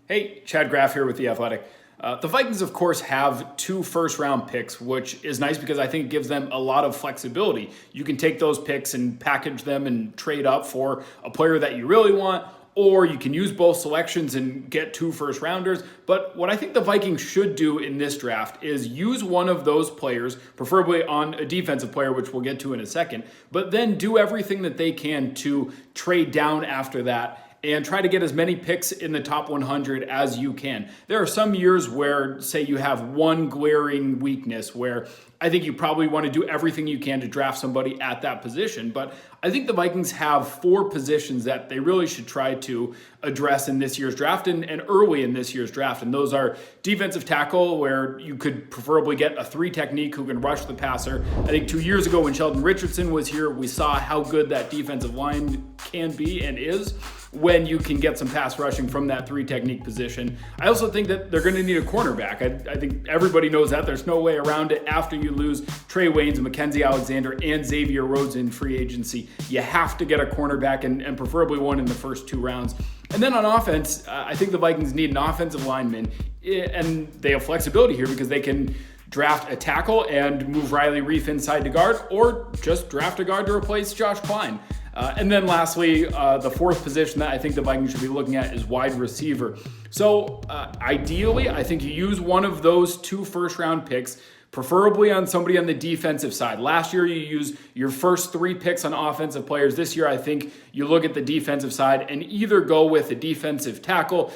Hey, Chad Graff here with The Athletic. The Vikings, of course, have 2 first-round picks, which is nice because I think it gives them a lot of flexibility. You can take those picks and package them and trade up for a player that you really want, or you can use both selections and get 2 first-rounders. But what I think the Vikings should do in this draft is use one of those players, preferably on a defensive player, which we'll get to in a second, but then do everything that they can to trade down after that and try to get as many picks in the top 100 as you can. There are some years where, say, you have one glaring weakness where I think you probably want to do everything you can to draft somebody at that position. But I think the Vikings have 4 positions that they really should try to address in this year's draft and early in this year's draft. And those are defensive tackle, where you could preferably get a 3 technique who can rush the passer. I think 2 years ago when Sheldon Richardson was here, we saw how good that defensive line can be and is when you can get some pass rushing from that 3 technique position. I also think that they're going to need a cornerback. I think everybody knows that. There's no way around it. After you lose Trey Waynes, Mackenzie Alexander, and Xavier Rhodes in free agency, you have to get a cornerback and preferably one in the first 2 rounds. And then on offense, I think the Vikings need an offensive lineman, and they have flexibility here because they can draft a tackle and move Riley Reif inside to guard, or just draft a guard to replace Josh Klein. And then lastly, the 4th position that I think the Vikings should be looking at is wide receiver. So ideally, I think you use one of those 2 first-round picks, preferably on somebody on the defensive side. Last year, you used your first 3 picks on offensive players. This year, I think you look at the defensive side and either go with a defensive tackle.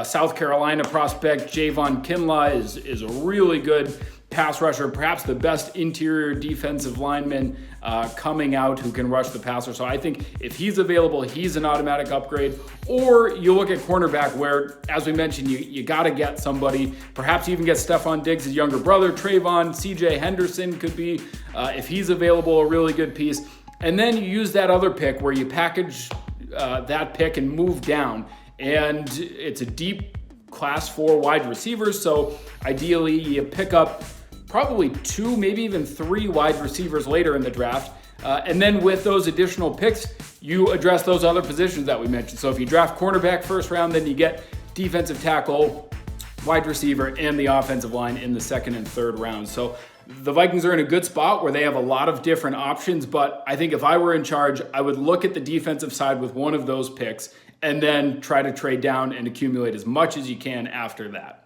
South Carolina prospect Javon Kinlaw is a really good pass rusher, perhaps the best interior defensive lineman coming out who can rush the passer. So I think if he's available, he's an automatic upgrade. Or you look at cornerback where, as we mentioned, you got to get somebody, perhaps even get Stephon Diggs' younger brother, Trayvon. CJ Henderson could be, if he's available, a really good piece. And then you use that other pick where you package that pick and move down. And it's a deep class 4 wide receivers. So ideally you pick up probably 2, maybe even 3 wide receivers later in the draft. And then with those additional picks, you address those other positions that we mentioned. So if you draft cornerback first round, then you get defensive tackle, wide receiver, and the offensive line in the 2nd and 3rd rounds. So the Vikings are in a good spot where they have a lot of different options. But I think if I were in charge, I would look at the defensive side with one of those picks and then try to trade down and accumulate as much as you can after that.